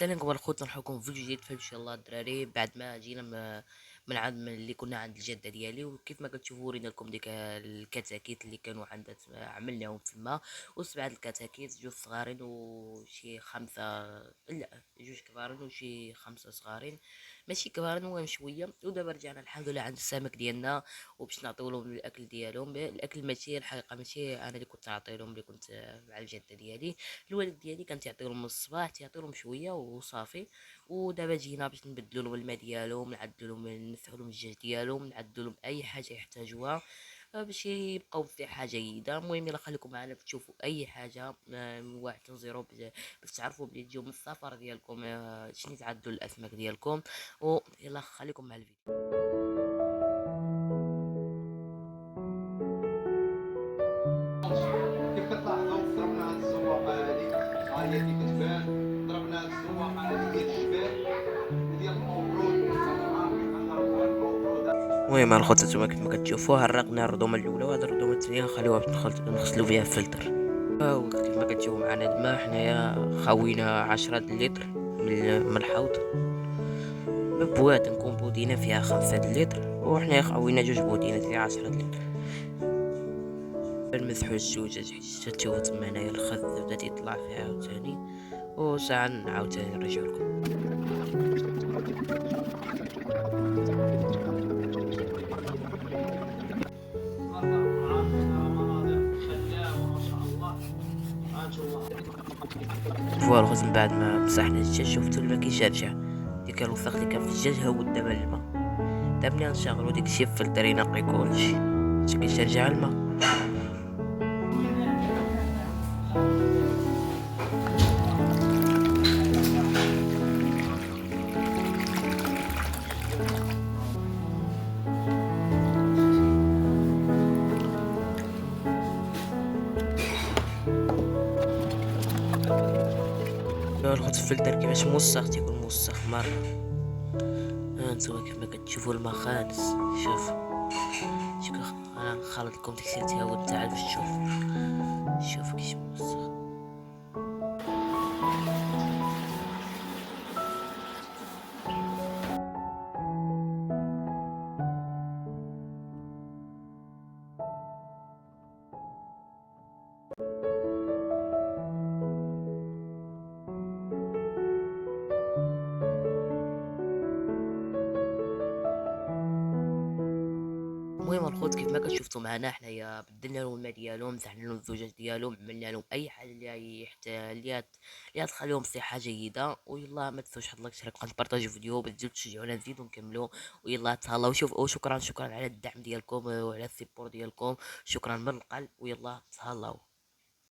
السلام عليكم الخوت، نلحقكم في فيديو جديد. فان شاء الله الدراري بعد ما جينا من عند من اللي كنا عند الجده ديالي، وكيف ما كتشوفوا ورينا لكم ديك الكتاكيت اللي كانوا عندها عملناهم تما. وسبعه الكتاكيت، جوج صغارين وشي خمسه، لا جوج كبارين وشي خمسه صغارين، ماشي كبارين، المهم شويه. ودابا رجعنا الحمد لله عند السمك ديالنا، وباش نعطيو لهم الاكل ديالهم. الاكل ماشي الحقيقه، ماشي انا اللي كنت نعطي لهم، اللي كنت مع الجده ديالي. الوالد ديالي كان تيعطيهم من الصباح، تيعطيهم شويه وصافي. ودابا جينا باش نبدلوا لهم الماء ديالهم، نعدلوا لهم، نفتحوا لهم الجاج ديالهم، نعدلوا لهم اي حاجه يحتاجوها باش يبقاو في صحه جيده. المهم يلا خليكم معنا باش تشوفوا اي حاجه من واحد تنزيرو، باش تعرفوا بلي تجيو من السفر ديالكم شنو تعدلوا الاسماك ديالكم. ويلا خليكم مع الفيديو. كيف كتلاحظوا ضربنا هاد الزواقه هادي، ها هي كي كتبان. ضربنا هاد الزواقه هادي ديال الجبال وديال الاوفرود، كنهربوها الاوفرود. المهم الخوت، نتوما كيف ما كتشوفوا هرقنا الرضومه الاولى، وهاد الرضومه الثانيه نخليوها باش نغسلو بها الفلتر. وكيف ما كتشوفوا معنا الماء، حنايا خاوينا 10 لتر من الحوض. بواد نكون بودينا فيها 5 لتر، وحنا خاوينا جوج بودينات فيها 10 لتر. نمسحو الزجاج حتى تشوفو تما هنايا الخز بدا يطلع فيها عاوتاني، وساعة عاوتاني نرجعو لكم. مناظر خلابه ما شاء الله. ها انتم فوالا الخبز من بعد ما مسحنا الدجاج، شفتو الماء كيجرجع. ديك الوسخ اللي كان في الدجاج هود دابا الماء. دابا نشغلو ديك الشي فلتر ينقي كلشي، باش كيجرجع الماء. الخبز الفلتر كيفاش موسخ، تيكون موسخ مرة. ها نتوما كيف ما كتشوفوا الماء خالص. شوف شوف، انا نخلط لكم ديك الشي تاهو نتاع باش تشوف. شوف كيش موسخ. المهم الخوت، كيف ما كتشوفتوا معنا حنايا بدلنا لهم الماء ديالهم، مسحنا لهم الزجاج ديالهم، عملنا لهم اي حاجه اللي اللي تخليهم بصحه جيده. ويلا ما تنسوش حط لايك، اشتراك، قناه، بارطاجيو فيديو، بتزيدوا تشجعونا نزيدو نكملوا. ويلا تهلاو. وشكرا على الدعم ديالكم وعلى السيبور ديالكم. شكرا من القلب، ويلا تهلاو.